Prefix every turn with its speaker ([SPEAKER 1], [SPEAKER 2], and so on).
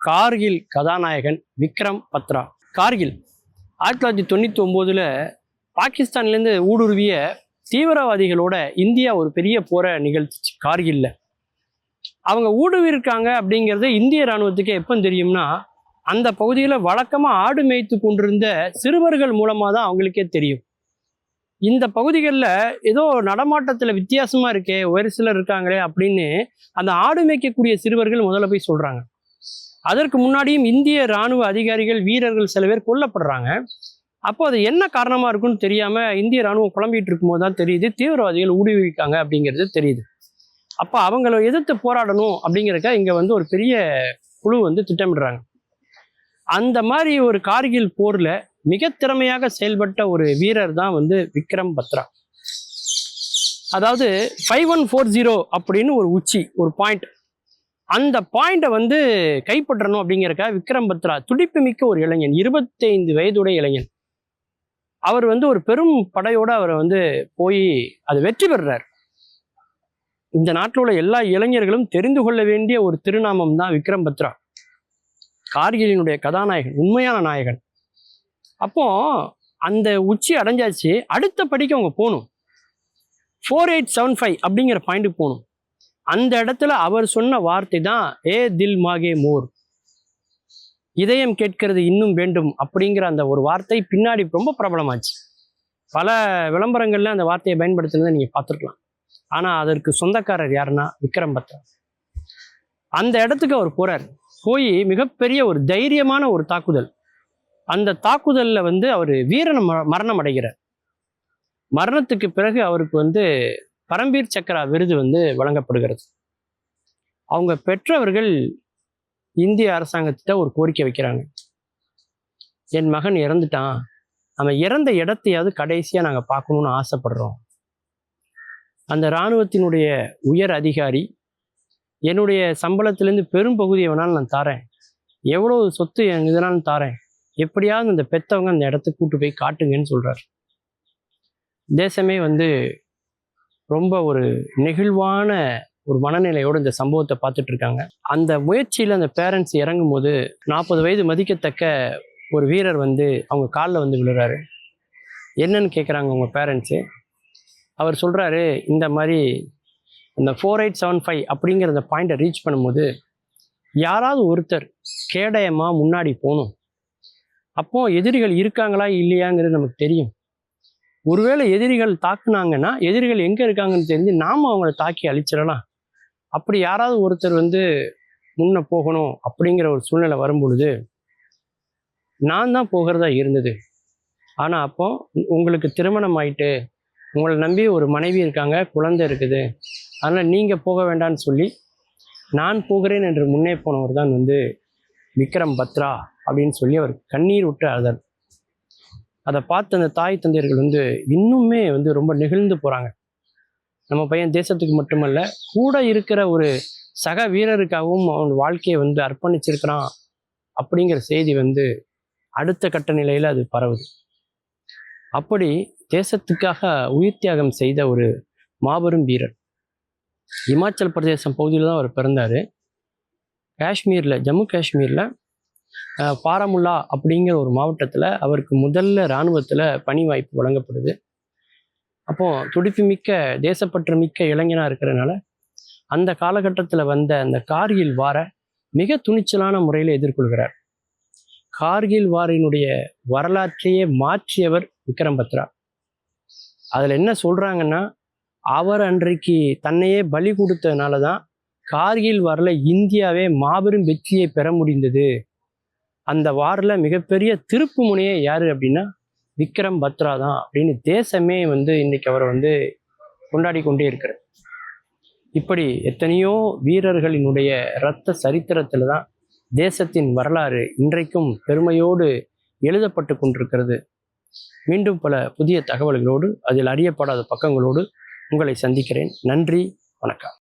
[SPEAKER 1] கார்கில் கதாநாயகன் விக்ரம் பத்ரா. கார்கில் 1999 பாகிஸ்தான்லேருந்து ஊடுருவிய தீவிரவாதிகளோட இந்தியா ஒரு பெரிய போரை நிகழ்த்துச்சு. கார்கில்ல அவங்க ஊடுருவிருக்காங்க அப்படிங்கிறது இந்திய இராணுவத்துக்கு எப்போ தெரியும்னா, அந்த பகுதியில் வழக்கமாக ஆடு மேய்த்து கொண்டிருந்த சிறுவர்கள் மூலமாக தான் அவங்களுக்கே தெரியும். இந்த பகுதிகளில் ஏதோ நடமாட்டத்தில் வித்தியாசமாக இருக்கே, ஒரு சிலர் இருக்காங்களே அப்படின்னு அந்த ஆடு மேய்க்கக்கூடிய சிறுவர்கள் முதல்ல போய் சொல்கிறாங்க. அதற்கு முன்னாடியும் இந்திய இராணுவ அதிகாரிகள், வீரர்கள் சில பேர் கொல்லப்படுறாங்க. அப்போ அது என்ன காரணமாக இருக்குன்னு தெரியாமல் இந்திய இராணுவம் குழம்பிட்டு இருக்கும்போது தான் தெரியுது தீவிரவாதிகள் ஊடுருவிக்காங்க அப்படிங்கிறது தெரியுது. அப்போ அவங்கள எதிர்த்து போராடணும் அப்படிங்கிறக்க இங்கே ஒரு பெரிய குழு திட்டமிடுறாங்க. அந்த மாதிரி ஒரு கார்கில் போரில் மிக திறமையாக செயல்பட்ட ஒரு வீரர் தான் விக்ரம் பத்ரா. அதாவது 5140 அப்படின்னு ஒரு உச்சி, ஒரு பாயிண்ட், அந்த பாயிண்ட்டை கைப்பற்றணும் அப்படிங்கிறக்க விக்ரம் பத்ரா துடிப்பு மிக்க ஒரு இளைஞன், 25 வயதுடைய இளைஞன். அவர் ஒரு பெரும் படையோட அவரை போய் அது வெற்றி பெறுறார். இந்த நாட்டில் உள்ள எல்லா இளைஞர்களும் தெரிந்து கொள்ள வேண்டிய ஒரு திருநாமம் தான் விக்ரம் பத்ரா, கார்கிலினுடைய கதாநாயகன், உண்மையான நாயகன். அப்போ அந்த உச்சி அடைஞ்சாச்சு. அடுத்த படிக்கு அவங்க போகணும். 4875 அப்படிங்கிற பாயிண்ட்டுக்கு போகணும். அந்த இடத்துல அவர் சொன்ன வார்த்தை தான் ஏ தில் மாகே மோர், இதயம் கேட்கிறது இன்னும் வேண்டும் அப்படிங்கிற அந்த ஒரு வார்த்தை பின்னாடி ரொம்ப பிரபலமாச்சு. பல விளம்பரங்கள்ல அந்த வார்த்தையை பயன்படுத்துனதை நீங்க பார்த்துருக்கலாம். ஆனால் அதற்கு சொந்தக்காரர் யாருன்னா விக்ரம் பத்ரா. அந்த இடத்துக்கு அவர் போறார். போய் மிகப்பெரிய ஒரு தைரியமான ஒரு தாக்குதல். அந்த தாக்குதலில் அவர் வீரன் மரணம் அடைகிறார். மரணத்துக்கு பிறகு அவருக்கு பரம்பீர் சக்ரா விருது வழங்கப்படுகிறது. அவங்க பெற்றவர்கள் இந்திய அரசாங்கத்திட்ட ஒரு கோரிக்கை வைக்கிறாங்க. என் மகன் இறந்துட்டான், அவன் இறந்த இடத்தையாவது கடைசியாக நாங்கள் பார்க்கணுன்னு ஆசைப்படுறோம். அந்த இராணுவத்தினுடைய உயர் அதிகாரி, என்னுடைய சம்பளத்திலேருந்து பெரும் பகுதியை வேணாலும் நான் தாரேன், எவ்வளோ சொத்து எனக்கு இதனாலும் தாரேன், எப்படியாவது அந்த பெற்றவங்க அந்த இடத்துக்கு கூட்டு போய் காட்டுங்கன்னு சொல்கிறார். தேசமே ரொம்ப ஒரு நெகிழ்வான ஒரு மனநிலையோடு இந்த சம்பவத்தை பார்த்துட்டு இருக்காங்க. அந்த முயற்சியில் அந்த பேரண்ட்ஸ் இறங்கும் போது 40 வயது மதிக்கத்தக்க ஒரு வீரர் அவங்க காலில் விழுறாரு. என்னன்னு கேட்குறாங்க அவங்க பேரண்ட்ஸு. அவர் சொல்கிறாரு, இந்த மாதிரி இந்த 4875 அப்படிங்கிற அந்த பாயிண்ட்டை ரீச் பண்ணும்போது யாராவது ஒருத்தர் கேடயமாக முன்னாடி போகணும். அப்போது எதிரிகள் இருக்காங்களா இல்லையாங்கிறது நமக்கு தெரியும். ஒருவேளை எதிரிகள் தாக்குனாங்கன்னா எதிரிகள் எங்கே இருக்காங்கன்னு தெரிஞ்சு நாம் அவங்கள தாக்கி அழிச்சிடலாம். அப்படி யாராவது ஒருத்தர் முன்ன போகணும் அப்படிங்கிற ஒரு சூழ்நிலை வரும்பொழுது நான் தான் போகிறதா இருந்தது. ஆனால் அப்போ உங்களுக்கு திருமணம் ஆயிட்டு, உங்களை நம்பி ஒரு மனைவி இருக்காங்க, குழந்தை இருக்குது, அதனால் நீங்கள் போக வேண்டான்னு சொல்லி நான் போகிறேன் என்று முன்னே போனவர் தான் விக்ரம் பத்ரா அப்படின்னு சொல்லி அவர் கண்ணீர் விட்டு அழுதார். அதை பார்த்து அந்த தாய் தந்தையர்கள் இன்னுமே ரொம்ப நெகிழ்ந்து போகிறாங்க. நம்ம பையன் தேசத்துக்கு மட்டுமல்ல, கூட இருக்கிற ஒரு சக வீரருக்காகவும் அவன் வாழ்க்கையை அர்ப்பணிச்சிருக்கிறான் அப்படிங்கிற செய்தி அடுத்த கட்ட நிலையில் அது பரவுது. அப்படி தேசத்துக்காக உயிர் தியாகம் செய்த ஒரு மாபெரும் வீரர். இமாச்சல் பிரதேசம் பகுதியில் தான் அவர் பிறந்தார். காஷ்மீரில், ஜம்மு காஷ்மீரில் பாரமுல்லா அப்படிங்கிற ஒரு மாவட்டத்தில் அவருக்கு முதல்ல இராணுவத்தில் பணி வாய்ப்பு வழங்கப்படுது. அப்போது துடிப்பு மிக்க, தேசப்பற்று மிக்க இளைஞனாக இருக்கிறதுனால அந்த காலகட்டத்தில் வந்த அந்த கார்கில் வாரை மிக துணிச்சலான முறையில் எதிர்கொள்கிறார். கார்கில் வாரினுடைய வரலாற்றையே மாற்றியவர் விக்ரம் பத்ரா. அதில் என்ன சொல்கிறாங்கன்னா, அவர் அன்றைக்கு தன்னையே பலி கொடுத்ததுனால தான் கார்கில் வாரில் இந்தியாவே மாபெரும் வெற்றியை பெற முடிந்தது. அந்த வாரில் மிகப்பெரிய திருப்பு முனையே யார் அப்படின்னா விக்ரம் பத்ரா தான் அப்படின்னு தேசமே இன்னைக்கு அவரை கொண்டாடி கொண்டே இருக்கிறார். இப்படி எத்தனையோ வீரர்களினுடைய இரத்த சரித்திரத்தில் தான் தேசத்தின் வரலாறு இன்றைக்கும் பெருமையோடு எழுதப்பட்டு கொண்டிருக்கிறது. மீண்டும் பல புதிய தகவல்களோடு, அதில் அறியப்படாத பக்கங்களோடு உங்களை சந்திக்கிறேன். நன்றி, வணக்கம்.